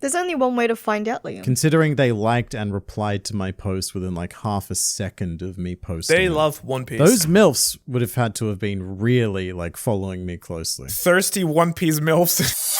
There's only one way to find out, Liam. Considering they liked and replied to my post within like half a second of me posting They it. love One Piece. Those MILFs would have had to have been really like following me closely. thirsty One Piece MILFs.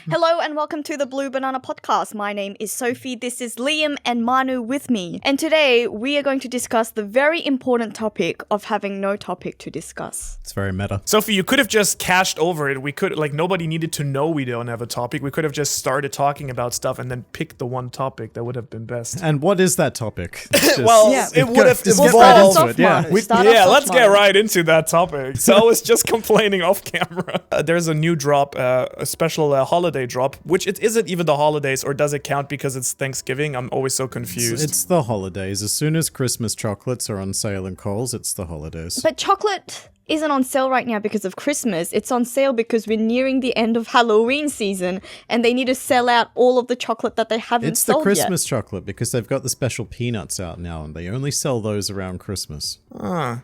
Hello and welcome to the Blue Banana Podcast. My name is Sophie, this is Liam and Manu with me. And today we are going to discuss the very important topic of having no topic to discuss. It's very meta. Sophie, you could have just cashed over it. We could, like, nobody needed to know we don't have a topic. We could have just started talking about stuff and then picked the one topic that would have been best. And what is that topic? Well, Yeah. it would have Just get evolved. right into it, yeah. Let's get right into that topic. So I was just complaining off camera. There's a new drop, a special holiday drop, which it isn't even the holidays, or does it count because it's Thanksgiving? I'm always so confused. It's the holidays. As soon as Christmas chocolates are on sale in Coles, it's the holidays. But chocolate isn't on sale right now because of Christmas. It's on sale because we're nearing the end of Halloween season and they need to sell out all of the chocolate that they haven't It's the sold Christmas chocolate because they've got the special peanuts out now and they only sell those around Christmas. yet.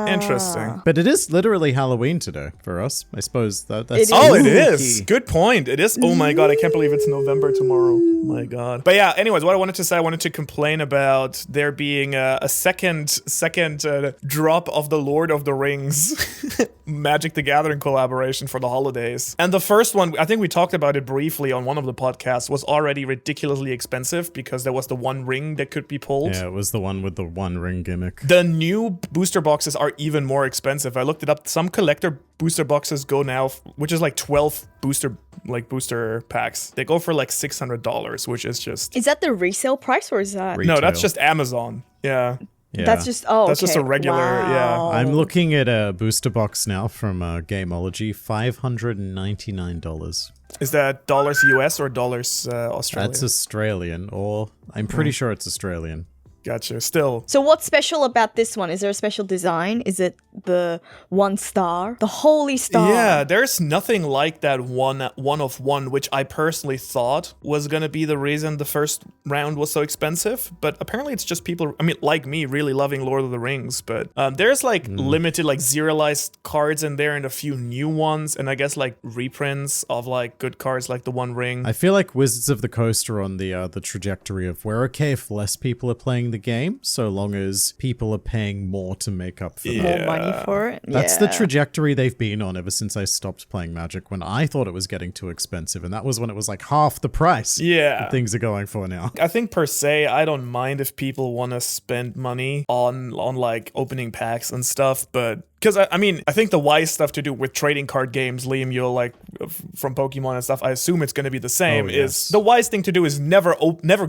Interesting. But it is literally Halloween today for us. I suppose that's It is. Oh, it spooky. is. Good point. It is. Oh my god, I can't believe it's November tomorrow. My god. But yeah, anyways, what I wanted to say, I wanted to complain about there being a second drop of the Lord of the Rings Magic the Gathering collaboration for the holidays. And the first one, I think we talked about it briefly on one of the podcasts, was already ridiculously expensive because there was the one ring that could be pulled. Yeah, it was the one with the one ring gimmick. The new booster boxes are even more expensive. I looked it up. Some collector booster boxes go now, which is like 12 booster packs. They go for like $600, which is just... Is that the resale price or is that? No, that's Retail. just Amazon. Yeah. Yeah. That's just, That's just okay. a regular, Wow. yeah. I'm looking at a booster box now from Gameology, $599. Is that dollars US or dollars Australian? That's Australian, or I'm pretty sure it's Australian. Gotcha. Still. So what's special about this one? Is there a special design? Is it the one star? The holy star? Yeah, there's nothing like that one of one, which I personally thought was gonna be the reason the first round was so expensive. But apparently it's just people, I mean, like me, really loving Lord of the Rings. But there's like limited, like serialized cards in there and a few new ones. And I guess like reprints of like good cards like the One Ring. I feel like Wizards of the Coast are on the trajectory of we're okay if less people are playing the game, so long as people are paying more to make up for that. More money for it? That's the Yeah. trajectory they've been on ever since I stopped playing Magic, when I thought it was getting too expensive, and that was when it was like half the price Yeah. that things are going for now. I think per se, I don't mind if people want to spend money on like opening packs and stuff, but because I mean, I think the wise stuff to do with trading card games, Liam, you'll like from Pokemon and stuff, I assume it's going to be the same. Oh, Is yes. the wise thing to do is never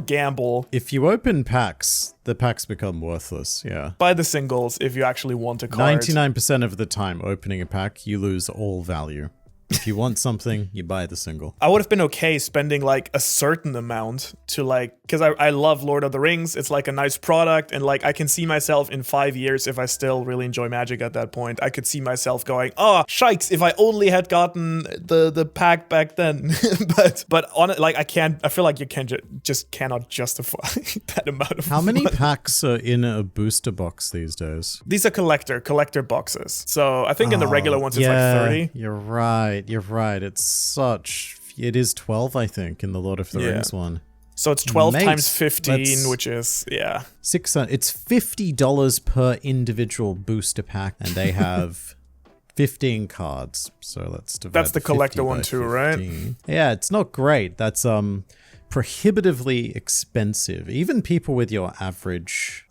gamble. If you open packs, the packs become worthless, yeah. Buy the singles if you actually want a card. 99% of the time opening a pack, you lose all value. If you want something, you buy the single. I would have been okay spending like a certain amount to like, because I love Lord of the Rings. It's like a nice product, and like I can see myself in 5 years if I still really enjoy Magic at that point. I could see myself going, oh, shikes, if I only had gotten the pack back then. but on it, like I feel like you just cannot justify that amount of How many money. packs are in a booster box these days? These are collector boxes. So I think in the regular ones it's like 30. You're right. It is 12, I think, in the Lord of the Yeah. Rings one. So it's 12 Mate, times 15, let's- which is, yeah. It's $50 per individual booster pack, and they have 15 cards. So let's divide. That's the collector 50 one by too, right? 15. Yeah, it's not great. That's prohibitively expensive. Even people with your average,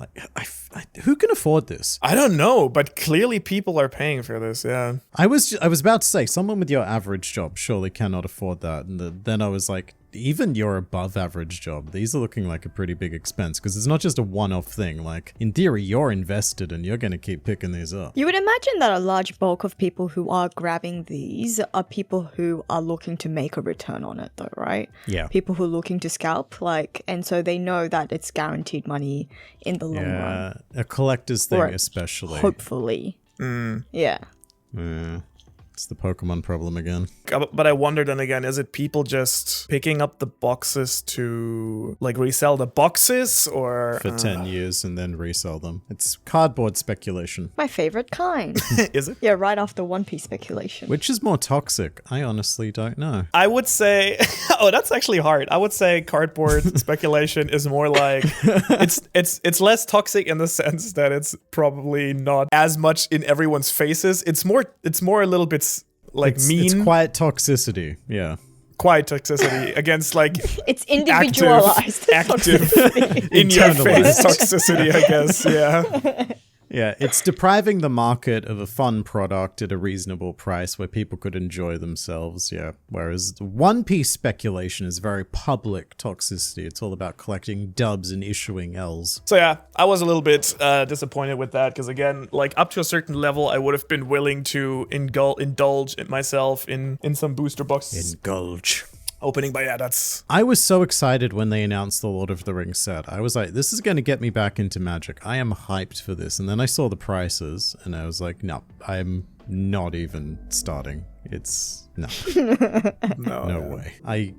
who can afford this? I don't know, but clearly people are paying for this, yeah. I was about to say, someone with your average job surely cannot afford that. And then I was like, even your above average job, these are looking like a pretty big expense, because it's not just a one-off thing. Like, in theory, you're invested and you're going to keep picking these up. You would imagine that a large bulk of people who are grabbing these are people who are looking to make a return on it though, right? Yeah. People who are looking to scalp, and so they know that it's guaranteed money in the long run. Yeah, a collector's thing Or especially. Hopefully. Yeah. Yeah. It's the Pokemon problem again. But I wonder then again, is it people just picking up the boxes to like resell the boxes or For 10 years and then resell them. It's cardboard speculation. My favorite kind. is it? Yeah, right after One Piece speculation. Which is more toxic? I honestly don't know. I would say, oh, that's actually hard. I would say cardboard speculation is more like it's less toxic in the sense that it's probably not as much in everyone's faces. It's more a little bit like mean. It's quiet toxicity. Yeah. Quiet toxicity against like It's individualized. active in your face toxicity, I guess. Yeah. Yeah, it's depriving the market of a fun product at a reasonable price where people could enjoy themselves, yeah. Whereas the One Piece speculation is very public toxicity. It's all about collecting dubs and issuing Ls. So yeah, I was a little bit disappointed with that because again, like up to a certain level, I would have been willing to indulge myself in some booster boxes Indulge. opening. But yeah, that's I was so excited when they announced the Lord of the Rings set. I was like, this is going to get me back into Magic. I am hyped for this. And then I saw the prices and I was like, no, I'm not even starting. It's no no way. I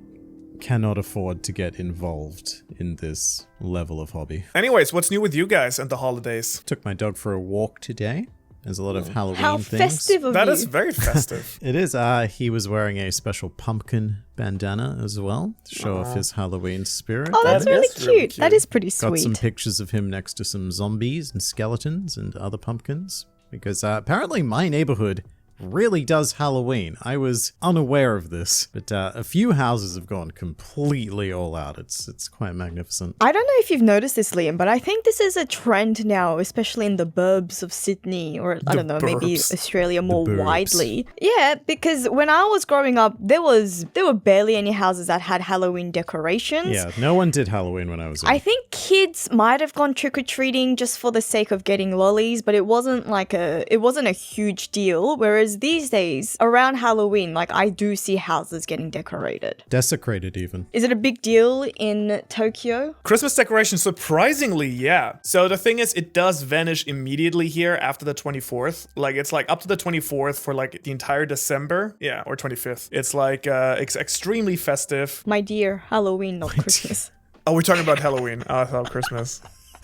cannot afford to get involved in this level of hobby. Anyways, what's new with you guys and the holidays? Took my dog for a walk today. There's a lot of Halloween How things. festive of That you. is very festive. It is. He was wearing a special pumpkin bandana as well to show off his Halloween spirit. Oh, that's That really is cute. really cute. That is pretty Got some sweet. pictures of him next to some zombies and skeletons and other pumpkins. Because apparently my neighborhood really does Halloween. I was unaware of this, but a few houses have gone completely all out. It's quite magnificent. I don't know if you've noticed this, Liam, but I think this is a trend now, especially in the burbs of Sydney, or I don't know, maybe burbs. Australia more burbs. widely. Yeah, because when I was growing up, there were barely any houses that had Halloween decorations. Yeah, no one did Halloween when I was young. I think kids might have gone trick-or-treating just for the sake of getting lollies, but it wasn't a huge deal. Whereas these days, around Halloween, like I do see houses getting decorated. Desecrated even. Is it a big deal in Tokyo? Christmas decoration, surprisingly, yeah. So the thing is, it does vanish immediately here after the 24th. Like, it's like up to the 24th for like the entire December. Yeah, or 25th. It's like extremely festive. My dear, Halloween, not Christmas. Oh, we're talking about Halloween. Oh, I thought Christmas.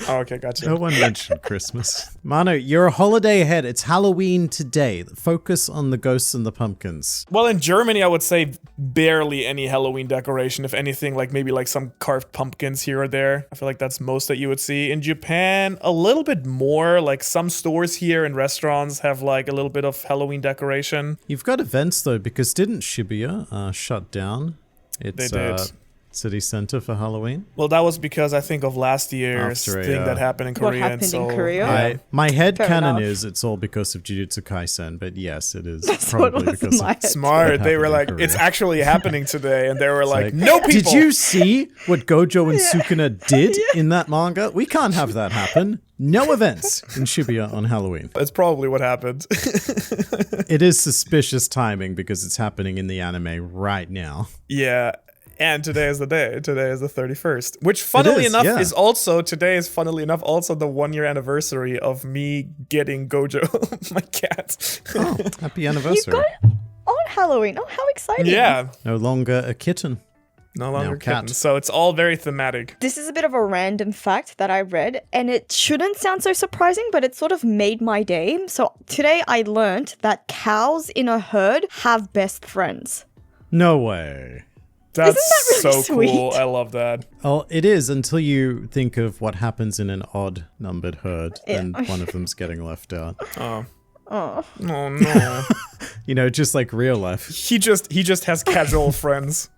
Oh, okay, gotcha. No one mentioned Christmas. Manu, you're a holiday ahead. It's Halloween today. Focus on the ghosts and the pumpkins. Well, in Germany, I would say barely any Halloween decoration. If anything, like maybe like some carved pumpkins here or there. I feel like that's most that you would see. In Japan, a little bit more. Like some stores here and restaurants have like a little bit of Halloween decoration. You've got events though, because didn't Shibuya shut down its They did. city center for Halloween? Well, that was because I think of last year's After a, thing that happened in What Korea. happened in so, Korea? yeah. My head Fair canon enough. is it's all because of Jujutsu Kaisen, but yes, it is That's what probably was because my of head. Smart. What They were like, happened in it's Korea. actually happening today. And they were like, Like, no people. Did you see what Gojo and Sukuna did in that manga? We can't have that happen. No events in Shibuya on Halloween. That's probably what happened. It is suspicious timing because it's happening in the anime right now. Yeah. And today is the day. Today is the 31st. Which, funnily is, enough, yeah. is also, today is, funnily enough, also the 1-year anniversary of me getting Gojo, my cat. Oh, happy You anniversary. got it on Halloween. Oh, how exciting. Yeah. No longer a kitten. No longer cat. kitten. So it's all very thematic. This is a bit of a random fact that I read, and it shouldn't sound so surprising, but it sort of made my day. So today I learned that cows in a herd have best friends. No way. That's that really so cool. sweet? I love that. Oh, it is until you think of what happens in an odd numbered herd Yeah. and one of them's getting left out. Oh. Oh. Oh no. You know, just like real life. he just has casual friends.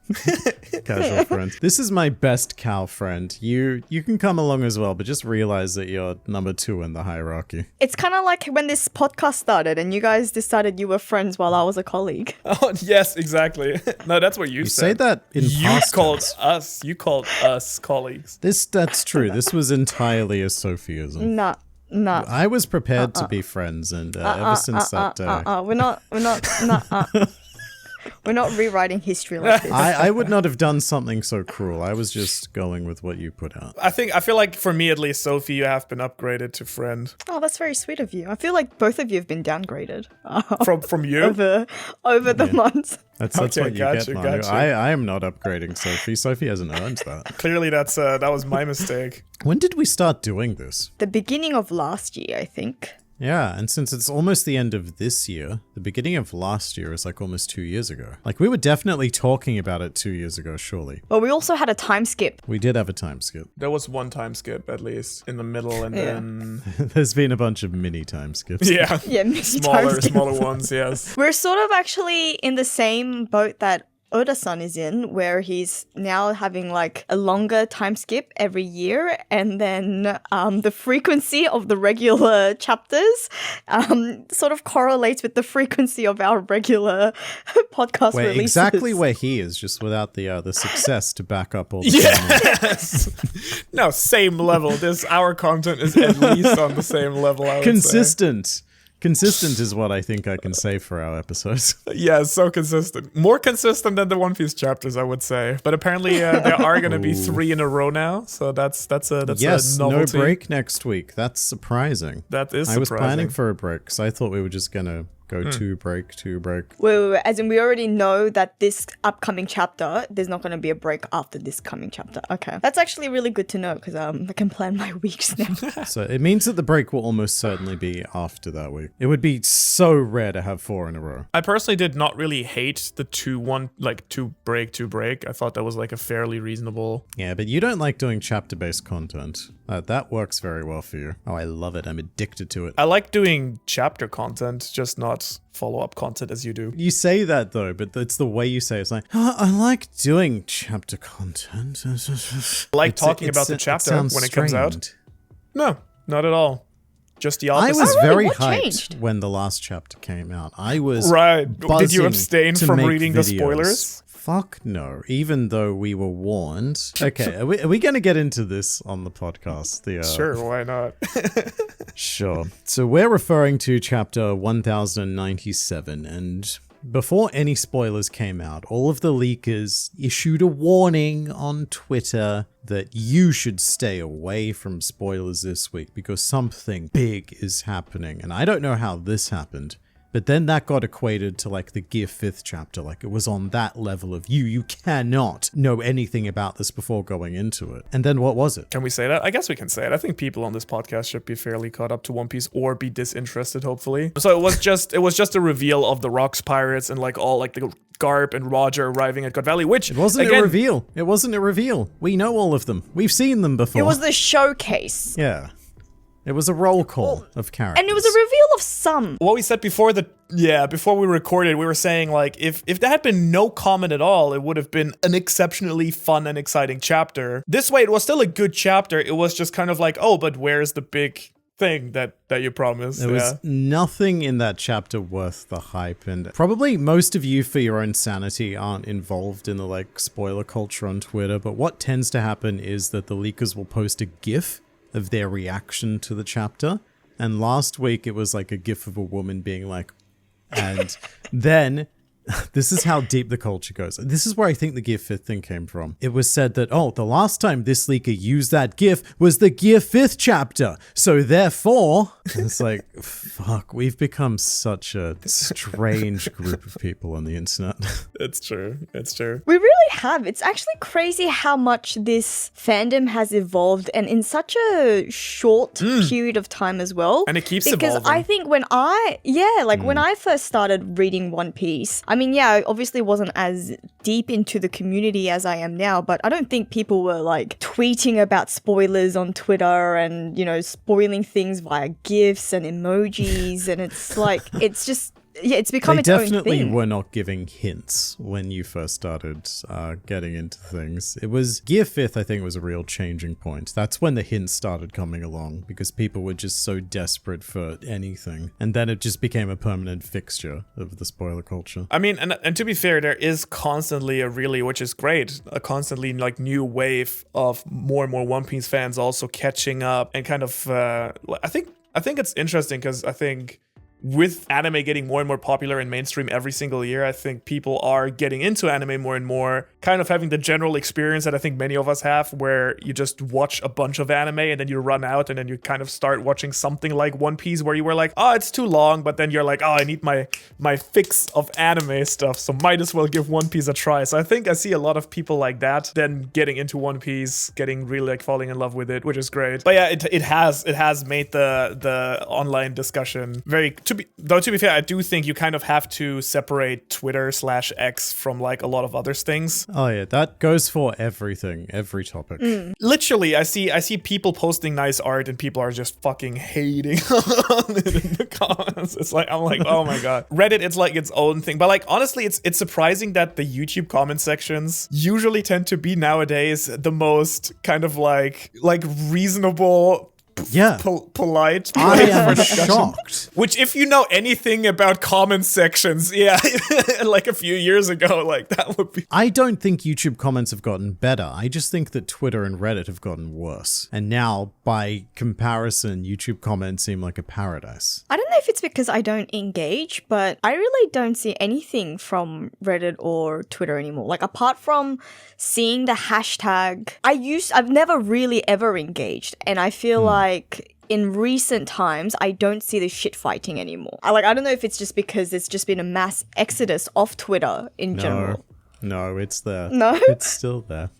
Casual friends. This is my best cow friend. You can come along as well, but just realize that you're number 2 in the hierarchy. It's kind of like when this podcast started and you guys decided you were friends while I was a colleague. Oh yes, exactly. No, that's what you You said. say that in You past called tense. us colleagues. That's true. This was entirely a Sophism. Nah. I was prepared to be friends, and ever since that day, We're not, We're not rewriting history like this. I would not have done something so cruel. I was just going with what you put out. I feel like for me at least, Sophie, you have been upgraded to friend. Oh, that's very sweet of you. I feel like both of you have been downgraded From you? over the months. That's Okay, what you gotcha, get, Manu. gotcha. I am not upgrading Sophie. Sophie hasn't earned that. Clearly that was my mistake. When did we start doing this? The beginning of last year, I think. Yeah, and since it's almost the end of this year, the beginning of last year is like almost 2 years ago. Like, we were definitely talking about it 2 years ago, surely. Well, we also had a time skip. We did have a time skip. There was one time skip at least in the middle, and then There's been a bunch of mini time skips. yeah, Yeah, mini time skip. smaller ones. Yes. We're sort of actually in the same boat that Oda-san is in, where he's now having like a longer time skip every year, and then the frequency of the regular chapters sort of correlates with the frequency of our regular podcast We're releases. exactly where he is, just without the success to back up all the Yes. No, same level. Our content is at least on the same level. I would Consistent. Consistent is what I think I can say for our episodes. say. Yeah, so consistent. More consistent than the One Piece chapters, I would say. But apparently there are going to be 3 in a row now, so that's Yes, a no novelty. break next week. That's surprising. That is I was surprising. planning for a break because I thought we were just gonna go two break. Well, as in we already know that this upcoming chapter, there's not going to be a break after this coming chapter. Okay. That's actually really good to know because I can plan my weeks now. So it means that the break will almost certainly be after that week. It would be so rare to have 4 in a row. I personally did not really hate the 2-1, like 2 break. I thought that was like a fairly reasonable. Yeah, but you don't like doing chapter-based content. That works very well for you. Oh, I love it. I'm addicted to it. I like doing chapter content, just not follow-up content as you do. You say that though, but it's the way you say it. It's like, oh, I like doing chapter content. I like talking about the chapter when it comes out. No, not at all. Just the I opposite. was Oh, really? very What hyped changed? when the last chapter came out. I was Right. Did you buzzing abstain to from make reading the videos. spoilers? Fuck no. Even though we were warned. Okay, are we going to get into this on the podcast? Sure, why not? Sure. So we're referring to chapter 1097, and before any spoilers came out, all of the leakers issued a warning on Twitter that you should stay away from spoilers this week because something big is happening. And I don't know how this happened, but then that got equated to like the Gear 5th chapter. Like it was on that level of you cannot know anything about this before going into it. And then what was it? Can we say that? I guess we can say it. I think people on this podcast should be fairly caught up to One Piece or be disinterested, hopefully. So it was just a reveal of the Rocks pirates and like all like the Garp and Roger arriving at God Valley, which It wasn't again, a reveal. It wasn't a reveal. We know all of them. We've seen them before. It was the showcase. Yeah. It was a roll call of characters. And it was a reveal of some. What we said before before we recorded, we were saying like if there had been no comment at all, it would have been an exceptionally fun and exciting chapter. This way, it was still a good chapter. It was just kind of like, oh, but where's the big thing that you promised? There was nothing in that chapter worth the hype, and probably most of you, for your own sanity, aren't involved in the like spoiler culture on Twitter, but what tends to happen is that the leakers will post a GIF of their reaction to the chapter, and last week it was like a GIF of a woman being like, and then this is how deep the culture goes. This is where I think the Gear 5th thing came from. It was said that, oh, the last time this leaker used that GIF was the Gear 5th chapter. So therefore, it's like, fuck, we've become such a strange group of people on the internet. It's true. It's true. We really have. It's actually crazy how much this fandom has evolved and in such a short period of time as well. And it keeps because evolving. I think when I first started reading One Piece, I mean, yeah, I obviously wasn't as deep into the community as I am now, but I don't think people were like tweeting about spoilers on Twitter and, you know, spoiling things via GIFs and emojis. And it's like, it's just, yeah, it's become They its own definitely thing. were not giving hints when you first started getting into things. It was Gear 5th, I think, was a real changing point. That's when the hints started coming along because people were just so desperate for anything. And then it just became a permanent fixture of the spoiler culture. I mean, and to be fair, there is constantly which is great, a constantly like new wave of more and more One Piece fans also catching up and kind of, I think it's interesting because I think with anime getting more and more popular in mainstream every single year, I think people are getting into anime more and more, kind of having the general experience that I think many of us have, where you just watch a bunch of anime and then you run out and then you kind of start watching something like One Piece, where you were like, oh, it's too long, but then you're like, oh, I need my fix of anime stuff, so might as well give One Piece a try. So I think I see a lot of people like that then getting into One Piece, getting really like falling in love with it, which is great. But yeah, it has made the online discussion very, to be fair, I do think you kind of have to separate Twitter/X from like a lot of other things. Oh yeah, that goes for everything, every topic. Literally, I see people posting nice art and people are just fucking hating on it in the comments. It's like, I'm like, oh my god. Reddit, it's like its own thing. But like honestly, it's surprising that the YouTube comment sections usually tend to be nowadays the most kind of like reasonable, Yeah. polite. I am shocked. Which, if you know anything about comment sections, yeah, like a few years ago, like that would be. I don't think YouTube comments have gotten better. I just think that Twitter and Reddit have gotten worse. And now, by comparison, YouTube comments seem like a paradise. I don't know if it's because I don't engage, but I really don't see anything from Reddit or Twitter anymore. Like, apart from seeing the hashtag, I've never really ever engaged, and I feel like in recent times, I don't see the shit fighting anymore. I don't know if it's just because there's just been a mass exodus off Twitter in general. No, it's there. No? It's still there.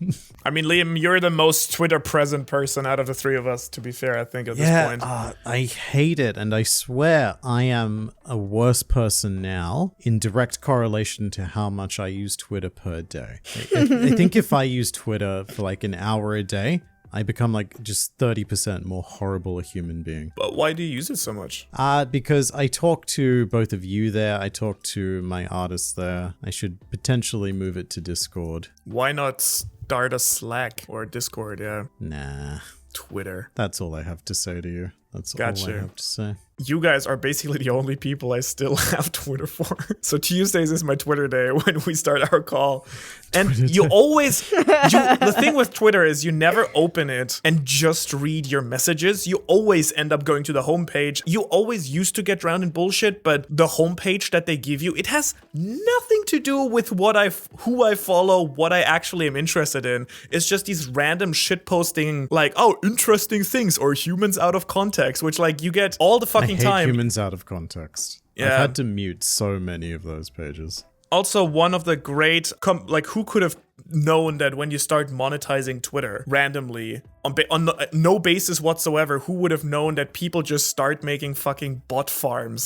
I mean, Liam, you're the most Twitter present person out of the three of us, to be fair, I think, at this point. I hate it, and I swear I am a worse person now in direct correlation to how much I use Twitter per day. I think if I use Twitter for like an hour a day, I become like just 30% more horrible a human being. But why do you use it so much? Because I talk to both of you there. I talk to my artists there. I should potentially move it to Discord. Why not start a Slack or a Discord? Yeah. Nah. Twitter. That's all I have to say to you. That's all I have to say. You guys are basically the only people I still have Twitter for. So Tuesdays is my Twitter day when we start our call. And you always, the thing with Twitter is you never open it and just read your messages. You always end up going to the homepage. You always used to get drowned in bullshit, but the homepage that they give you, it has nothing to do with who I follow, what I actually am interested in. It's just these random shit posting like, oh, interesting things or humans out of context, which like you get all the fucking I hate time. Humans out of context. Yeah. I've had to mute so many of those pages. Also, one of the great, who could have known that when you start monetizing Twitter randomly on no basis whatsoever, who would have known that people just start making fucking bot farm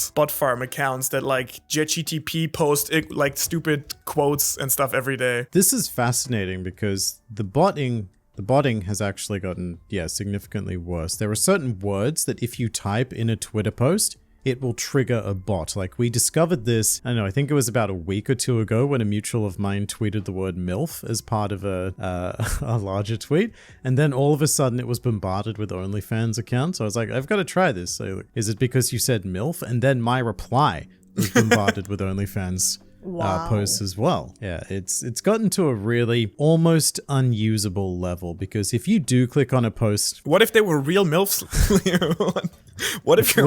accounts that like JetGTP post like stupid quotes and stuff every day. This is fascinating because the botting has actually gotten, significantly worse. There are certain words that if you type in a Twitter post, it will trigger a bot. Like, we discovered this, I don't know, I think it was about a week or two ago when a mutual of mine tweeted the word MILF as part of a larger tweet. And then all of a sudden it was bombarded with OnlyFans accounts. So I was like, I've got to try this. So, is it because you said MILF? And then my reply was bombarded with OnlyFans posts as well. Yeah, it's gotten to a really almost unusable level, because if you do click on a post, what if they were real MILFs? What if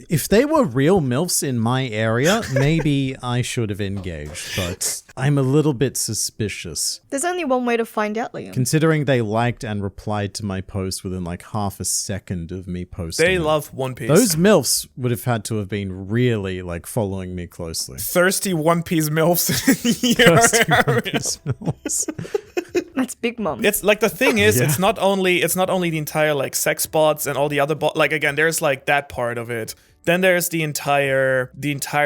if they were real MILFs in my area, maybe I should have engaged, but I'm a little bit suspicious. There's only one way to find out, Liam. Considering they liked and replied to my post within like half a second of me posting. They love One Piece. Those MILFs would have had to have been really like following me closely. Thirsty One Piece MILFs in your area. That's Big Mom. It's like, the thing is, it's not only the entire like sex bots and all the other like, again, there's like that part of it. Then there's the entire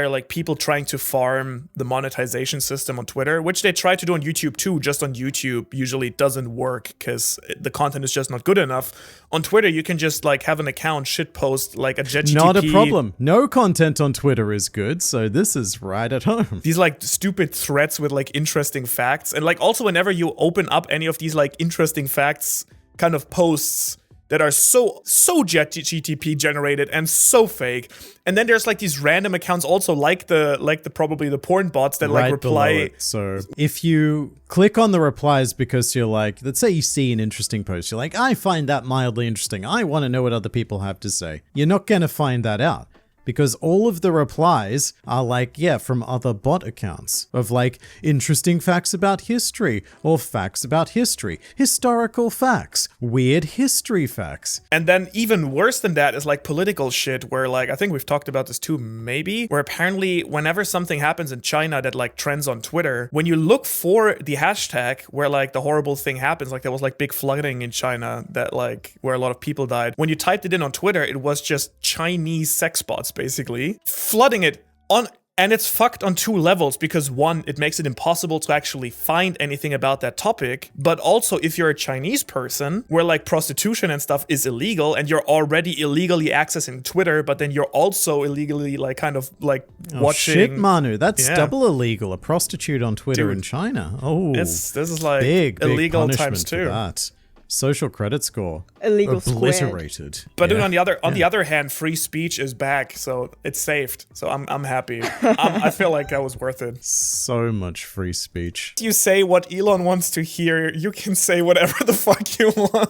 like people trying to farm the monetization system on Twitter, which they try to do on YouTube too. Just on YouTube, usually it doesn't work because the content is just not good enough. On Twitter, you can just like have an account, shitpost like a JetGTP. Not a problem. No content on Twitter is good, so this is right at home. These like stupid threads with like interesting facts, and like also whenever you open up any of these like interesting facts kind of posts that are so JetGTP generated and so fake. And then there's like these random accounts also like the probably the porn bots that right like reply. Below it. So if you click on the replies because you're like, let's say you see an interesting post, you're like, I find that mildly interesting. I want to know what other people have to say. You're not going to find that out. because all of the replies are like, yeah, from other bot accounts of like interesting facts about history or facts about history, historical facts, weird history facts. And then even worse than that is like political shit where like, I think we've talked about this too, maybe, where apparently whenever something happens in China that like trends on Twitter, when you look for the hashtag where like the horrible thing happens, like there was like big flooding in China that like where a lot of people died. When you typed it in on Twitter, it was just Chinese sex bots basically flooding it on. And it's fucked on two levels because one, it makes it impossible to actually find anything about that topic. But also if you're a Chinese person where like prostitution and stuff is illegal and you're already illegally accessing Twitter, but then you're also illegally like kind of like watching. Shit, Manu, that's double illegal. A prostitute on Twitter in China. Oh, this is like big illegal punishment times two. for that. Social credit score Illegal obliterated. But dude, on the other hand, free speech is back, so it's saved. So I'm happy. I feel like that was worth it. So much free speech. You say what Elon wants to hear. You can say whatever the fuck you want.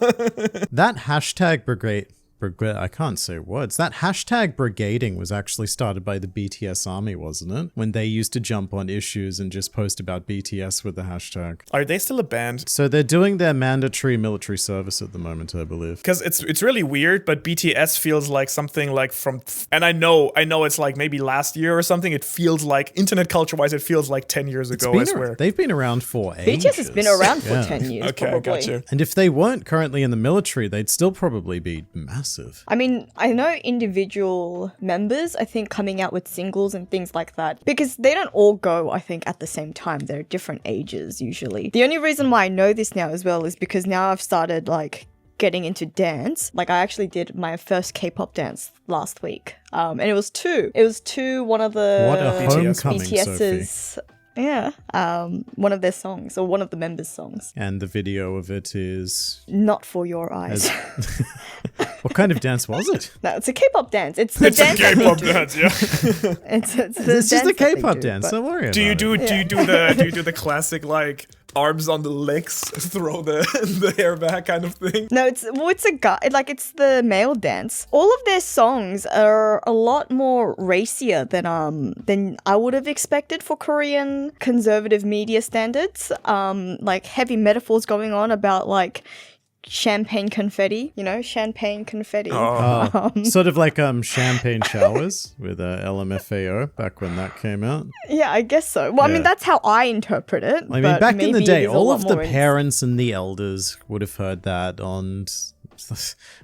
That hashtag brigade. I can't say words. That hashtag brigading was actually started by the BTS army, wasn't it? When they used to jump on issues and just post about BTS with the hashtag. Are they still a band? So they're doing their mandatory military service at the moment, I believe. Because it's really weird, but BTS feels like something like from, and I know it's like maybe last year or something. It feels like internet culture wise, it feels like 10 years ago. I swear They've been around for ages. BTS has been around for 10 years. Okay, probably. I got you. And if they weren't currently in the military, they'd still probably be massive. I mean, I know individual members, I think, coming out with singles and things like that, because they don't all go, I think, at the same time. They're different ages, usually. The only reason why I know this now as well is because now I've started, like, getting into dance. Like, I actually did my first K-pop dance last week. And it was two. It was one of the What a homecoming, BTS's... Sophie. Yeah, one of their songs, or one of the members' songs. And the video of it is... Not for your eyes. What kind of dance was it? No, it's a K-pop dance. It's the It's dance a that they K-pop do. dance, yeah. It's the It's dance just a that they K-pop do, dance. but- Don't worry about Do you it. do the classic arms on the legs, throw the hair back kind of thing? No, it's a guy. Like, it's the male dance. All of their songs are a lot more racier than I would have expected for Korean conservative media standards. Like heavy metaphors going on about like champagne confetti. You know, champagne confetti. Sort of like champagne showers with LMFAO back when that came out. Yeah, I guess so. Well, I mean, that's how I interpret it. I mean, but back in the maybe day, it is a all lot of the more in- parents and the elders would have heard that on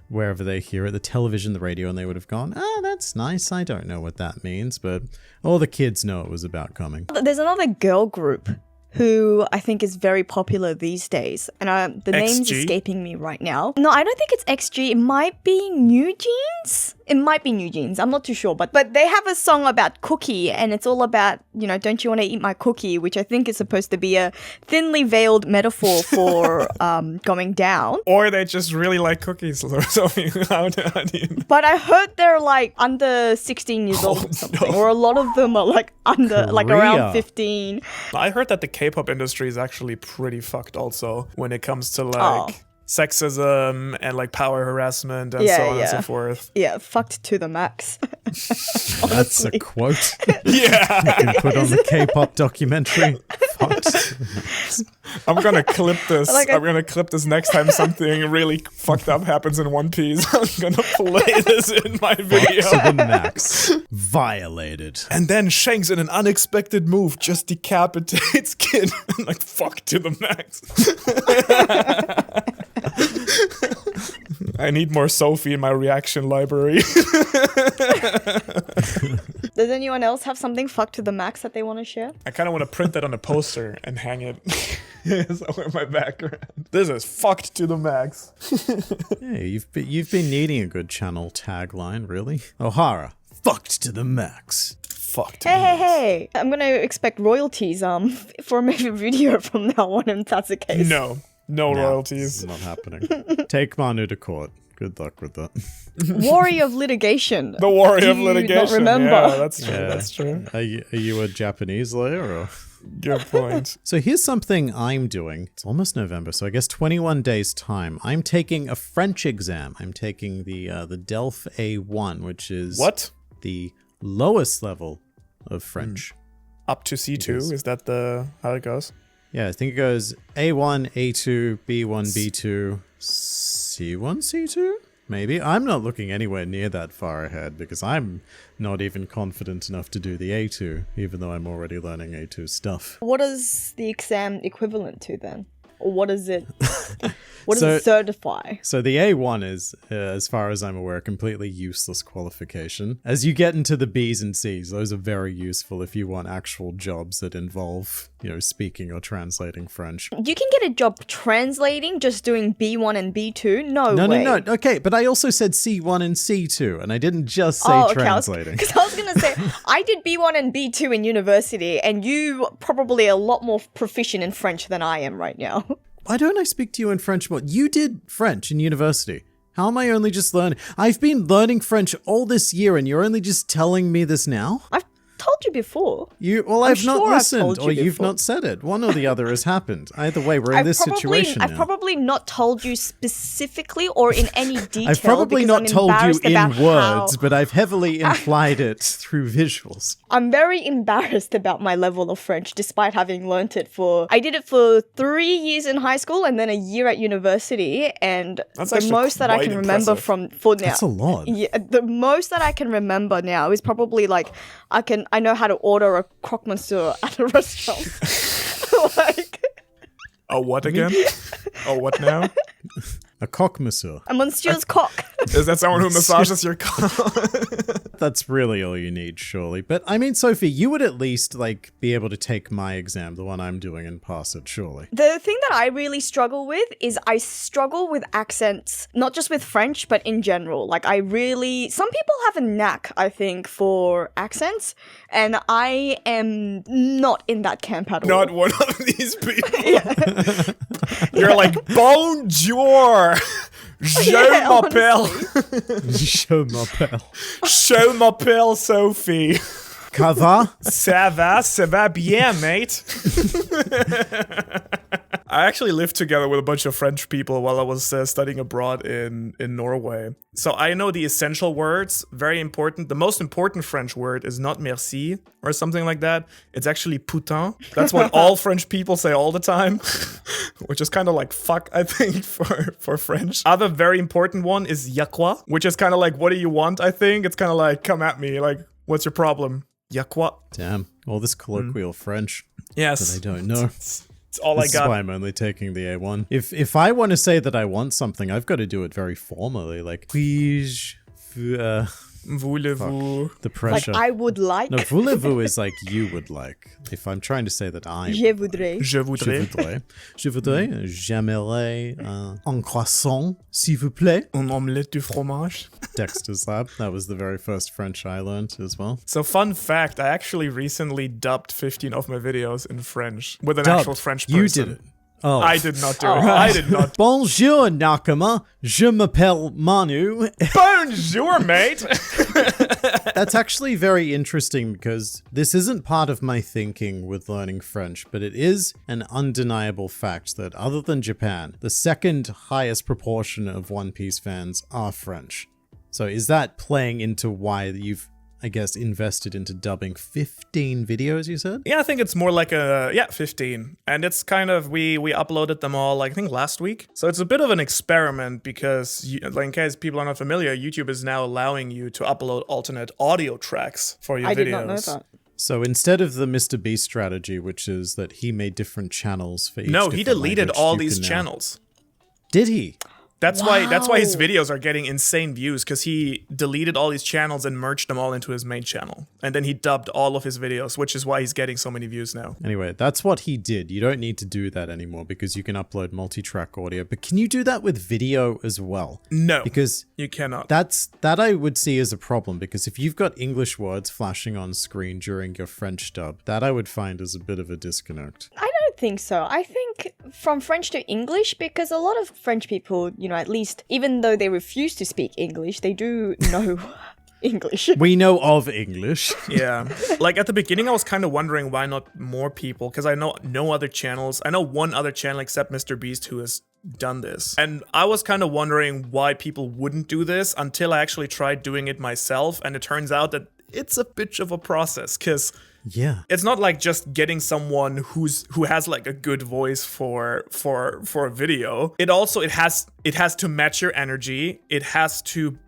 wherever they hear it, the television, the radio, and they would have gone, that's nice. I don't know what that means, but all the kids know it was about coming. There's another girl group who I think is very popular these days. And the name's XG? escaping me right now. No, I don't think it's XG. It might be New Jeans. It might be New Jeans. I'm not too sure. But they have a song about cookie, and it's all about, don't you want to eat my cookie? Which I think is supposed to be a thinly veiled metaphor for going down. Or they just really like cookies or something. How do you... But I heard they're like under 16 years old or something. Or a lot of them are like under, like around 15. I heard that the K-pop industry is actually pretty fucked also when it comes to like sexism and like power harassment and so on and so forth. Yeah, fucked to the max. That's a quote. Yeah. You can put on the K-pop documentary. Fucked. I'm gonna clip this. Like I'm gonna clip this next time something really fucked up happens in One Piece. I'm gonna play this in my video. To the max. Violated. And then Shanks, in an unexpected move, just decapitates Kid. Like, fuck to the max. I need more Sophie in my reaction library. Does anyone else have something fucked to the max that they want to share? I kind of want to print that on a poster and hang it somewhere in my background. This is fucked to the max. Yeah, you've been needing a good channel tagline, really. O'Hara, fucked to the max. Fucked to the max. Hey! I'm gonna expect royalties for maybe a video from now on if that's the case. No royalties. Not happening. Take Manu to court. Good luck with that. Warrior of litigation. The warrior Do of you litigation. not remember? Yeah, that's true. Yeah. That's true. Are you a Japanese lawyer or? Good point. So here's something I'm doing. It's almost November, so I guess 21 days time. I'm taking a French exam. I'm taking the DELF A1, which is What? the lowest level of French. Up to C2, Yes. is that how it goes? Yeah, I think it goes A1, A2, B1, B2, C1, C2? Maybe. I'm not looking anywhere near that far ahead because I'm not even confident enough to do the A2, even though I'm already learning A2 stuff. What is the exam equivalent to then? Or what is it? What does it certify? So the A1 is, as far as I'm aware, a completely useless qualification. As you get into the B's and C's, those are very useful if you want actual jobs that involve, speaking or translating French. You can get a job translating just doing B1 and B2? No way. No. Okay, but I also said C1 and C2, and I didn't just say translating. Because I was going to say, I did B1 and B2 in university, and you probably a lot more proficient in French than I am right now. Why don't I speak to you in French more? You did French in university. How am I only just learning? I've been learning French all this year, and you're only just telling me this now? I've told you before. I've not listened, or you've before. not said it. One or the other has happened. Either way, we're in this situation I've now. probably not told you specifically or in any detail. I've probably because not I'm told you embarrassed in about words, but I've heavily implied it through visuals. I'm very embarrassed about my level of French, despite having learnt it I did it for 3 years in high school and then a year at university, and That's the actually most that I quite can remember impressive. for now. That's a lot. Yeah, the most that I can remember now is probably like I know how to order a croque monsieur at a restaurant. Like Oh, what again? Oh, what now? A coq monsieur. a monsieur's cock. Is that someone who massages your cock? That's really all you need, surely. But I mean, Sophie, you would at least be able to take my exam, the one I'm doing, and pass it, surely. The thing that I really struggle with is I struggle with accents, not just with French, but in general. Like some people have a knack, I think, for accents, and I am not in that camp at all. Not one of these people. You're like, bonjour! Je Yeah, m'appelle. Je m'appelle Sophie. Ça va? Ça va bien, mate. I actually lived together with a bunch of French people while I was studying abroad in Norway. So I know the essential words, very important. The most important French word is not merci or something like that. It's actually putain. That's what all French people say all the time, which is kind of like fuck, I think, for French. Other very important one is y'a quoi, which is kind of like, what do you want, I think? It's kind of like, come at me, like, what's your problem? Y'a quoi? Damn, all this colloquial French Yes. that I don't know. It's all This I is got. why I'm only taking the A1. If I want to say that I want something, I've got to do it very formally, like puis-je, Voulez-vous? the Like pressure. I would like. No, voulez-vous is like you would like. If I'm trying to say that I Je voudrais. Je voudrais. Je voudrais, j'aimerais un croissant, s'il vous plaît. Un omelette du fromage. Dexter's Lab. That was the very first French I learned as well. So fun fact, I actually recently dubbed 15 of my videos in French with an actual French person. You did it. Oh. I did not do it. I did not. Bonjour, Nakama. Je m'appelle Manu. Bonjour, mate. That's actually very interesting because this isn't part of my thinking with learning French, but it is an undeniable fact that other than Japan, the second highest proportion of One Piece fans are French. So is that playing into why you've, I guess, invested into dubbing 15 videos, you said? Yeah, I think it's more like 15. And it's kind of, we uploaded them all, I think, last week. So it's a bit of an experiment because, in case people are not familiar, YouTube is now allowing you to upload alternate audio tracks for your videos. I did not know that. So instead of the Mr. Beast strategy, which is that he made different channels for each No, he different deleted language, all you these can now- channels. Did he? That's why his Wow. videos are getting insane views, because he deleted all these channels and merged them all into his main channel. And then he dubbed all of his videos, which is why he's getting so many views now. Anyway, that's what he did. You don't need to do that anymore because you can upload multi-track audio. But can you do that with video as well? No, Because you cannot. that I would see as a problem, because if you've got English words flashing on screen during your French dub, that I would find as a bit of a disconnect. I don't think so. I think from French to English, because a lot of French people, at least, even though they refuse to speak English, they do know English. We know of English. Yeah. Like at the beginning, I was kind of wondering why not more people, because I know no other channels. I know one other channel except Mr. Beast who is done this. And I was kind of wondering why people wouldn't do this until I actually tried doing it myself. And it turns out that it's a bit of a process, because Yeah. it's not like just getting someone who has like a good voice for a video. It has to match your energy.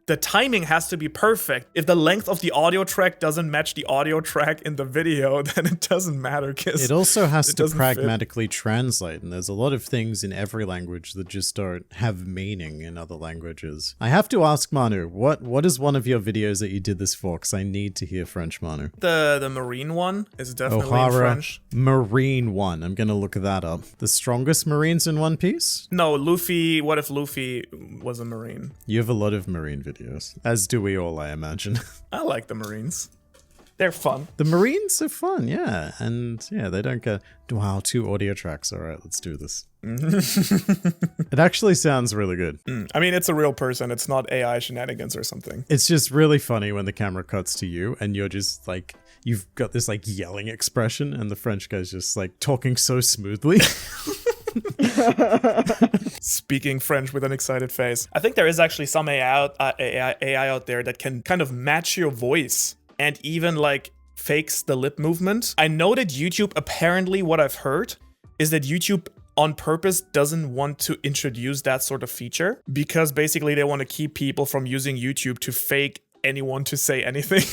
The timing has to be perfect. If the length of the audio track doesn't match the audio track in the video, then it doesn't matter. It also has to doesn't pragmatically translate, and there's a lot of things in every language that just don't have meaning in other languages. I have to ask Manu, what is one of your videos that you did this for? Because I need to hear French, Manu. The Marine one is definitely in O'Hara French. Marine one. I'm gonna look that up. The strongest Marines in One Piece? No, Luffy. What if Luffy was a Marine? You have a lot of Marine videos, as do we all, I imagine. I like the Marines. They're fun. The Marines are fun, yeah. And yeah, they don't get, wow, 2 audio tracks. All right, let's do this. It actually sounds really good. I mean, it's a real person. It's not AI shenanigans or something. It's just really funny when the camera cuts to you and you're just like, you've got this like yelling expression and the French guy's just like talking so smoothly. Speaking French with an excited face. I think there is actually some AI out there that can kind of match your voice and even like fakes the lip movement. I know that YouTube, apparently what I've heard is that YouTube on purpose doesn't want to introduce that sort of feature because basically they want to keep people from using YouTube to fake anyone to say anything.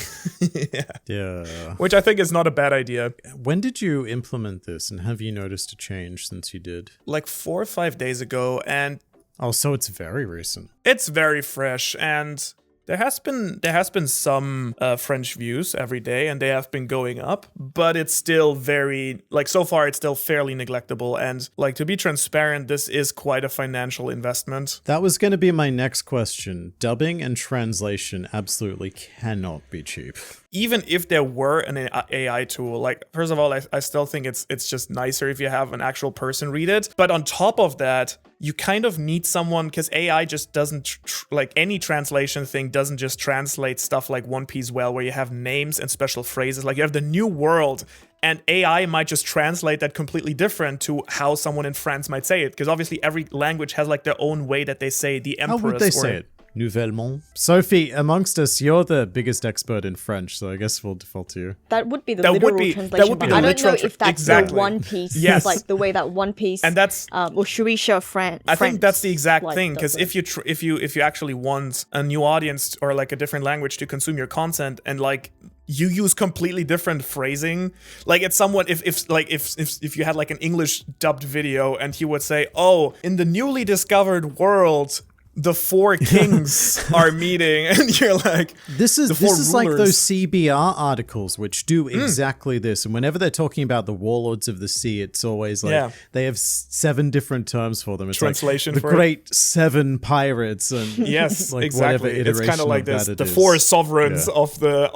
Yeah. Which I think is not a bad idea. When did you implement this and have you noticed a change since you did? Like 4 or 5 days ago, and Oh, so it's very recent. it's very fresh, and there has been some French views every day, and they have been going up, but it's still very, like, so far it's still fairly neglectable, and like, to be transparent, this is quite a financial investment. That was going to be my next question. Dubbing and translation absolutely cannot be cheap. Even if there were an AI tool, like, first of all, I still think it's just nicer if you have an actual person read it. But on top of that, you kind of need someone, because AI just doesn't, like any translation thing doesn't just translate stuff like One Piece well, where you have names and special phrases. Like you have the New World, and AI might just translate that completely different to how someone in France might say it. Because obviously every language has like their own way that they say the empress. How would they say it? Nouvellement. Sophie, amongst us, you're the biggest expert in French, so I guess we'll default to you. That would be the literal translation, but I don't know if that's the One Piece, yes. like the way that One Piece, and that's or Shueisha French. I think that's the exact like, thing, because if you actually want a new audience or like a different language to consume your content, and like you use completely different phrasing, like it's somewhat if you had like an English dubbed video and he would say, "Oh, in the newly discovered world, the 4 kings are meeting," and you're like, This is rulers. like those CBR articles which do exactly this. And whenever they're talking about the warlords of the sea, it's always like they have 7 different terms for them. It's Translation like the for great 7 pirates and yes, like exactly. whatever iteration It's kind of like of this: that the it 4 is. sovereigns of the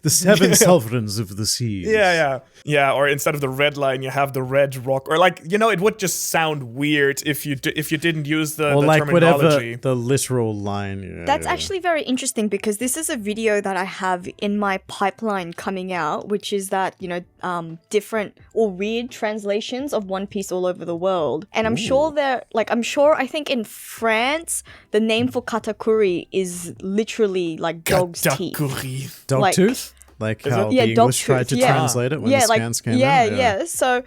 the 7 sovereigns of the sea. Yeah. Or instead of the red line, you have the red rock, or like, it would just sound weird if you didn't use the like terminology. whatever the literal line. That's actually very interesting, because this is a video that I have in my pipeline coming out, which is that, different or weird translations of One Piece all over the world. And I'm sure I think in France, the name for katakuri is literally like dog's teeth. Katakuri. Like- Dogtooth? Like how the dog English tried to tooth, yeah. translate it when the scans came out? Yeah. So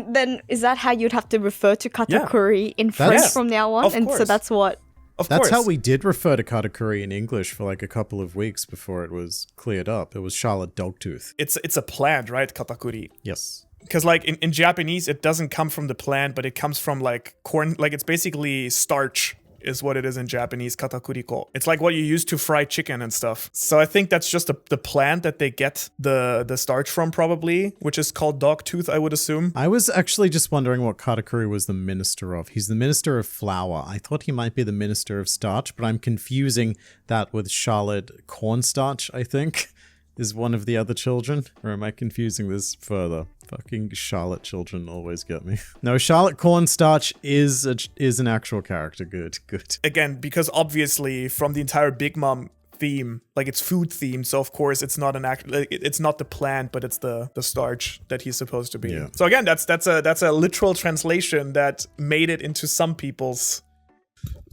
then is that how you'd have to refer to katakuri in French That's- from now on? of And so course. that's what... Of That's course. how we did refer to katakuri in English for like a couple of weeks before it was cleared up. It was Charlotte Dogtooth. It's a plant, right? Katakuri. Yes. Because like in Japanese, it doesn't come from the plant, but it comes from like corn. Like it's basically starch is what it is in Japanese, katakuriko. It's like what you use to fry chicken and stuff. So I think that's just the plant that they get the starch from, probably, which is called dog tooth, I would assume. I was actually just wondering what katakuri was the minister of. He's the minister of flour. I thought he might be the minister of starch, but I'm confusing that with Charlotte Cornstarch, I think, is one of the other children. Or am I confusing this further? Fucking Charlotte children always get me. No, Charlotte Cornstarch is an actual character. Good. Again, because obviously from the entire Big Mom theme, like it's food themed. So of course it's not it's not the plant, but it's the starch that he's supposed to be. Yeah. So again, that's a literal translation that made it into some people's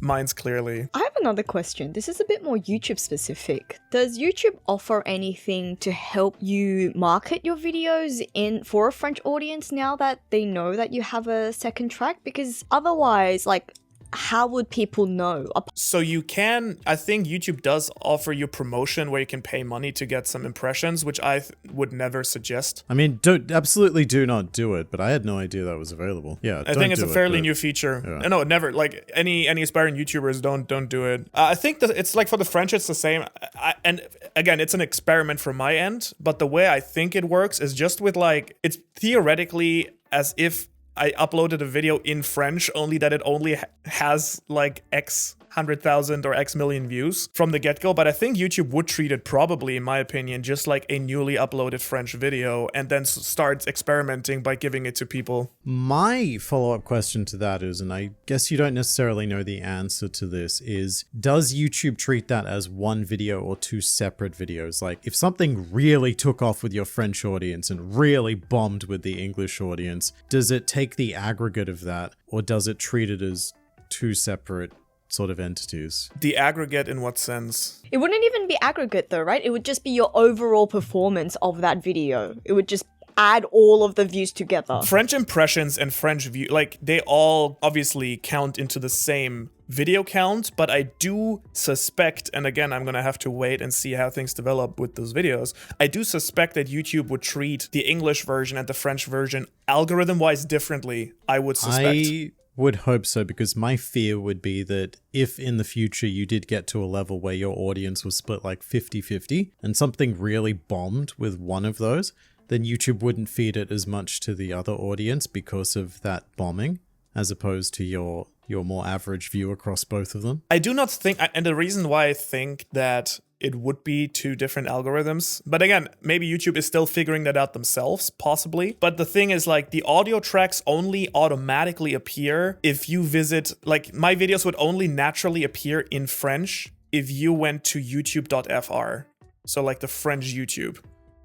minds clearly. I have another question. This is a bit more YouTube specific. Does YouTube offer anything to help you market your videos for a French audience now that they know that you have a second track? Because otherwise, like, how would people know? So you can, I think YouTube does offer you promotion where you can pay money to get some impressions, which I would never suggest. I mean, absolutely do not do it, but I had no idea that was available. Yeah, I think it's a fairly new feature. Yeah. No, never. Like any aspiring YouTubers don't do it. I think that it's like for the French, it's the same. And again, it's an experiment from my end, but the way I think it works is just with like, it's theoretically as if I uploaded a video in French, only that it only has like X 100,000 or X million views from the get-go. But I think YouTube would treat it probably, in my opinion, just like a newly uploaded French video and then starts experimenting by giving it to people. My follow-up question to that is, and I guess you don't necessarily know the answer to this, is does YouTube treat that as one video or two separate videos? Like if something really took off with your French audience and really bombed with the English audience, does it take the aggregate of that, or does it treat it as two separate sort of entities? The aggregate in what sense? It wouldn't even be aggregate though, right? It would just be your overall performance of that video. It would just add all of the views together. French impressions and French view, like they all obviously count into the same video count, but I do suspect, and again, I'm gonna have to wait and see how things develop with those videos. I do suspect that YouTube would treat the English version and the French version algorithm-wise differently, I would suspect. I would hope so, because my fear would be that if in the future you did get to a level where your audience was split like 50-50 and something really bombed with one of those, then YouTube wouldn't feed it as much to the other audience because of that bombing, as opposed to your more average view across both of them. I do not think, and the reason why I think that it would be two different algorithms. But again, maybe YouTube is still figuring that out themselves, possibly. But the thing is, like, the audio tracks only automatically appear if you visit, like, my videos would only naturally appear in French if you went to youtube.fr. So like the French YouTube.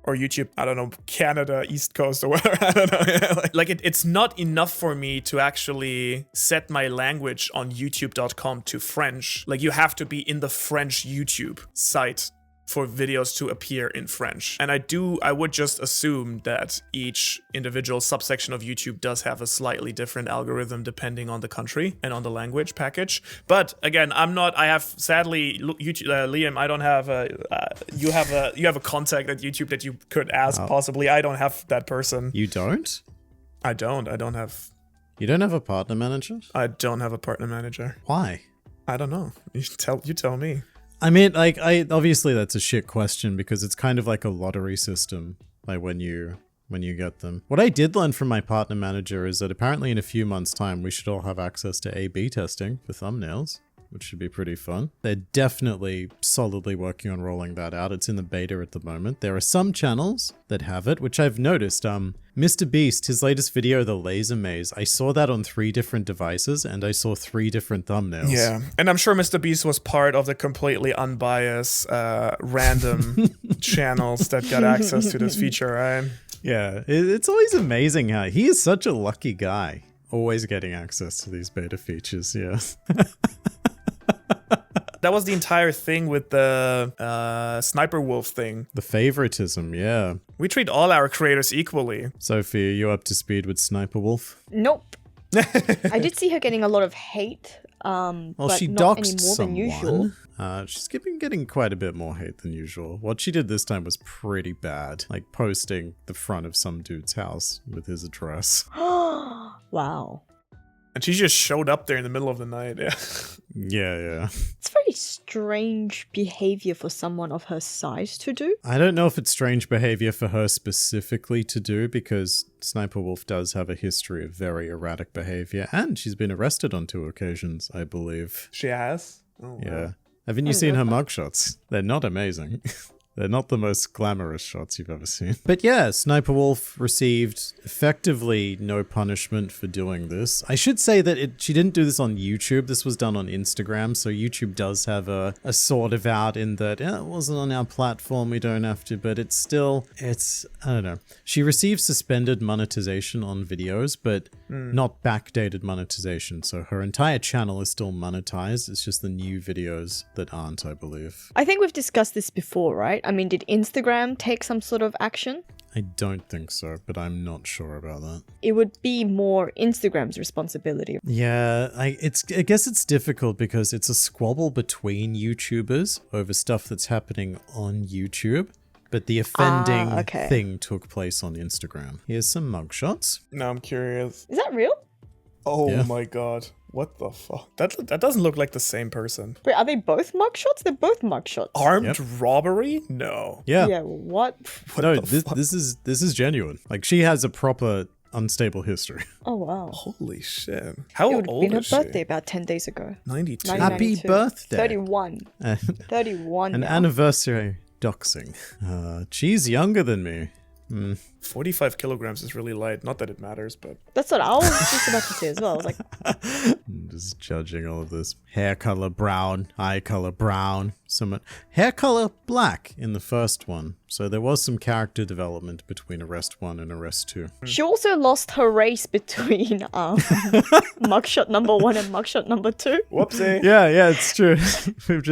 Or YouTube, I don't know, Canada, East Coast or whatever, I don't know. Like it's not enough for me to actually set my language on youtube.com to French. Like you have to be in the French YouTube site for videos to appear in French. And I would just assume that each individual subsection of YouTube does have a slightly different algorithm depending on the country and on the language package. But again, I have sadly, YouTube, Liam, I don't have you have a contact at YouTube that you could ask possibly. I don't have that person. You don't? I don't have. You don't have a partner manager? I don't have a partner manager. Why? I don't know. You tell me. I mean, like, obviously that's a shit question because it's kind of like a lottery system, like when you get them. What I did learn from my partner manager is that apparently in a few months' time, we should all have access to A/B testing for thumbnails, which should be pretty fun. They're definitely solidly working on rolling that out. It's in the beta at the moment. There are some channels that have it, which I've noticed. Mr. Beast, his latest video, The Laser Maze, I saw that on 3 different devices and I saw 3 different thumbnails. Yeah, and I'm sure Mr. Beast was part of the completely unbiased, random channels that got access to this feature, right? Yeah, it's always amazing how he is such a lucky guy. Always getting access to these beta features, yeah. That was the entire thing with the Sniper Wolf thing. The favoritism, yeah. We treat all our creators equally. Sophie, are you up to speed with Sniper Wolf? Nope. I did see her getting a lot of hate, Well, but she not any doxed more than usual. someone. She's getting quite a bit more hate than usual. What she did this time was pretty bad. Like posting the front of some dude's house with his address. Wow. And she just showed up there in the middle of the night. Yeah. Yeah. It's very strange behavior for someone of her size to do. I don't know if it's strange behavior for her specifically to do, because Sniper Wolf does have a history of very erratic behavior, and she's been arrested on 2 occasions, I believe. She has? Oh, wow. Yeah. Haven't you seen her mugshots? They're not amazing. They're not the most glamorous shots you've ever seen. But yeah, Sniper Wolf received effectively no punishment for doing this. I should say that she didn't do this on YouTube. This was done on Instagram, so YouTube does have a sort of out in that it wasn't on our platform, we don't have to, but it's still, I don't know. She received suspended monetization on videos, but not backdated monetization, so her entire channel is still monetized. It's just the new videos that aren't, I believe. I think we've discussed this before, right? I mean, did Instagram take some sort of action? I don't think so, but I'm not sure about that. It would be more Instagram's responsibility. Yeah, I guess it's difficult because it's a squabble between YouTubers over stuff that's happening on YouTube, but the offending thing took place on Instagram. Here's some mugshots. Now I'm curious. Is that real? Oh my god. What the fuck? That doesn't look like the same person. Wait, are they both mugshots? They're both mugshots. Armed robbery? No. Yeah. Yeah, what? No, this is genuine. Like, she has a proper unstable history. Oh, wow. Holy shit. How It would have old been her is she? birthday about 10 days ago. 92. Happy 1992. birthday. 31. 31 An now. anniversary doxing. She's younger than me. 45 kilograms is really light. Not that it matters, but... That's what I was just about to say as well. I was like, I'm just judging all of this. Hair color brown, eye color brown, hair color black in the first one. So there was some character development between Arrest 1 and Arrest 2. she also lost her race between mugshot number 1 and mugshot number 2. Whoopsie. Yeah, it's true. We've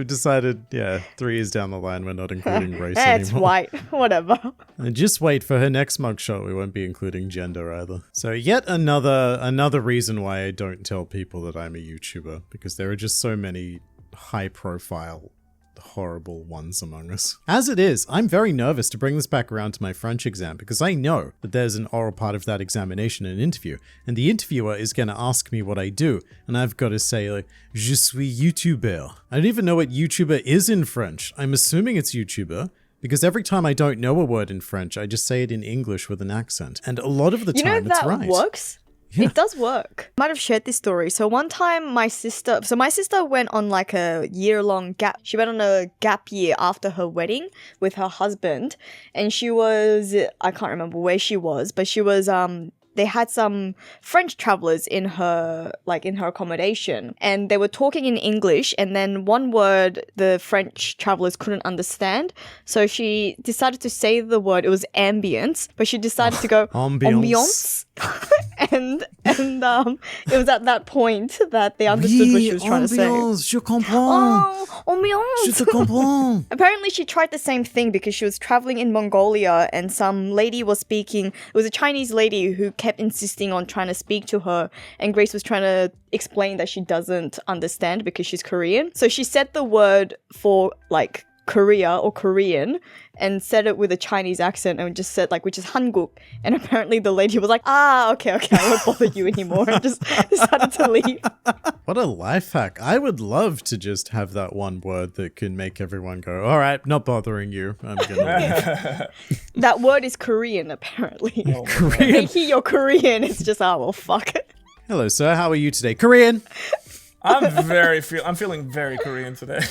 decided, 3 years down the line, we're not including race anymore. It's white. Whatever. And just wait for her next mugshot. We won't be including gender either. So yet another reason why I don't tell people that I'm a YouTuber, because there are just so many high-profile, horrible ones among us. As it is, I'm very nervous to bring this back around to my French exam, because I know that there's an oral part of that examination, an interview, and the interviewer is going to ask me what I do, and I've got to say, like, je suis YouTuber. I don't even know what YouTuber is in French. I'm assuming it's YouTuber, because every time I don't know a word in French, I just say it in English with an accent. And a lot of the time, it's right. You know that works? Yeah. It does work. I might have shared this story. So one time my sister went on like a year-long gap. She went on a gap year after her wedding with her husband. And she was, I can't remember where she was, but she was, they had some French travelers in her accommodation, and they were talking in English, and then one word the French travelers couldn't understand. So she decided to say the word, it was ambience, but she decided to go ambiance. and it was at that point that they understood what she was trying to say. Je comprends. Oh, ambiance. Je te comprends. Apparently she tried the same thing because she was traveling in Mongolia and some lady was speaking. It was a Chinese lady who kept insisting on trying to speak to her, and Grace was trying to explain that she doesn't understand because she's Korean. So she said the word for like Korea or Korean and said it with a Chinese accent and just said like, which is Hanguk. And apparently the lady was like, okay, I won't bother you anymore, and just decided to leave. What a life hack. I would love to just have that one word that can make everyone go, all right, not bothering you. I'm gonna leave. That word is Korean, apparently. Oh, Korean. They hear you're Korean, it's just, well, fuck it. Hello, sir. How are you today? Korean. I'm feeling very Korean today.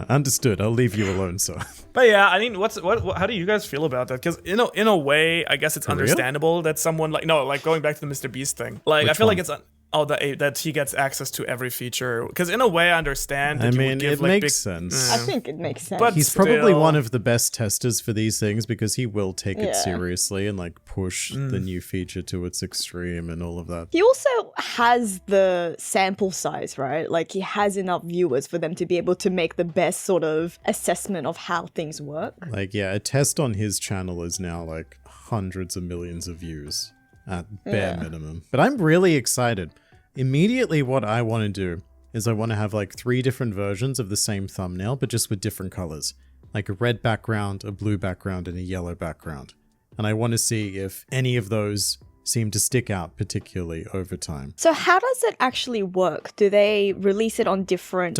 Understood. I'll leave you alone, sir. But yeah, I mean, how do you guys feel about that? Because in a way, I guess it's understandable that someone like going back to the Mr. Beast thing. Like, I feel like it's that he gets access to every feature. Because in a way, I understand. That it makes sense. I think it makes sense. But he's probably one of the best testers for these things because he will take it seriously and like push the new feature to its extreme and all of that. He also has the sample size, right? Like he has enough viewers for them to be able to make the best sort of assessment of how things work. Like, yeah, a test on his channel is now like hundreds of millions of views at bare minimum. But I'm really excited. Immediately what I want to do is I want to have like 3 different versions of the same thumbnail, but just with different colors. Like a red background, a blue background, and a yellow background. And I want to see if any of those seem to stick out particularly over time. So how does it actually work? Do they release it on different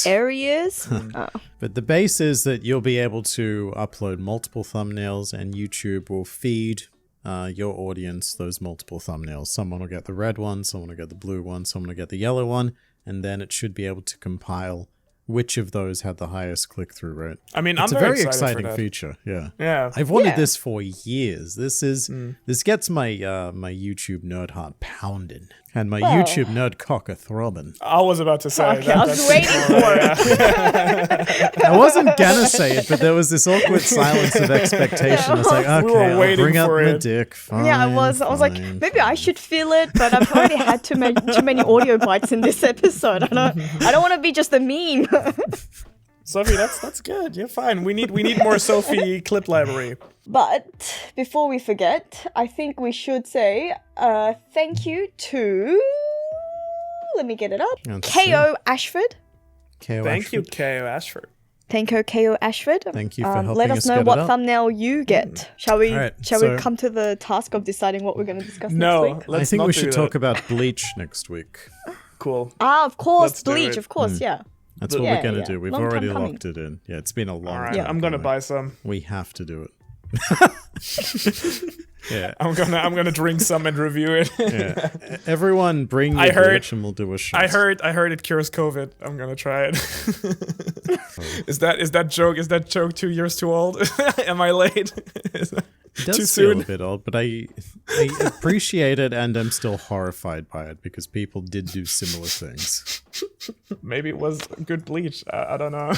areas? But the base is that you'll be able to upload multiple thumbnails and YouTube will feed your audience those multiple thumbnails. Someone will get the red one, someone will get the blue one, someone will get the yellow one, and then it should be able to compile which of those had the highest click-through rate. I mean, It's I'm a very very excited exciting for that. feature. Yeah. Yeah. I've wanted Yeah. this for years. This gets my my YouTube nerd heart pounding and my Well. YouTube nerd cock a throbbing. I was about to say Okay, I was waiting for it. I wasn't gonna say it, but there was this awkward silence of expectation. It's like, We were okay, I'll waiting bring up for my it. dick. Fine, Yeah, I was like, fine, maybe I fine. should feel it, but I've already had too many audio bites in this episode. I don't want to be just a meme. Sophie, that's good. You're fine. We need more Sophie clip library. But before we forget, I think we should say thank you to. Let me get it up. Let's KO Ashford. KO Thank you, Ashford. K.O. Ashford. Thank you, KO Ashford. Thank you for helping let us us know get it what up. thumbnail you get. Shall we? All right, shall so- we come to the task of deciding what we're going to discuss No, next week? I let's think not we do should that. talk about Bleach next week. Cool. Ah, of course, Let's do Bleach. it. Of course, yeah. That's what Yeah, we're gonna yeah. do. We've Long time already coming. locked it in. Yeah, it's been a long All right, time. I'm gonna coming. buy some. We have to do it. Yeah. I'm gonna drink some and review it. Yeah. Everyone bring your I heard- Bleach and we'll do a shot. I heard it cures COVID. I'm gonna try it. Is that joke 2 years too old? Am I late? Is that It does too feel soon? a bit old, but I appreciate it and I'm still horrified by it because people did do similar things. Maybe it was good bleach. I don't know.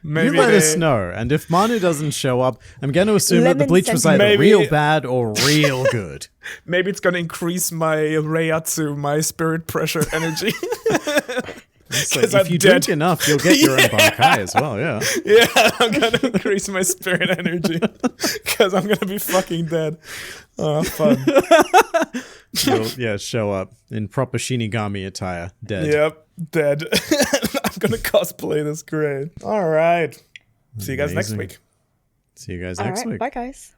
Maybe You let they- us know, and if Manu doesn't show up, I'm going to assume that the Lemon Bleach was sentiment. either Maybe- real bad or real good. Maybe it's gonna increase my Reiatsu, my spirit pressure energy. It's like, 'Cause if I'm you dead. drink enough, you'll get your own Bankai as well, yeah. Yeah, I'm gonna increase my spirit energy because I'm gonna be fucking dead. Oh, fun. You'll, show up in proper Shinigami attire, dead. Yep, dead. I'm gonna cosplay this. Great. All right. See you guys next Amazing. week. See you guys All next right, week. bye guys.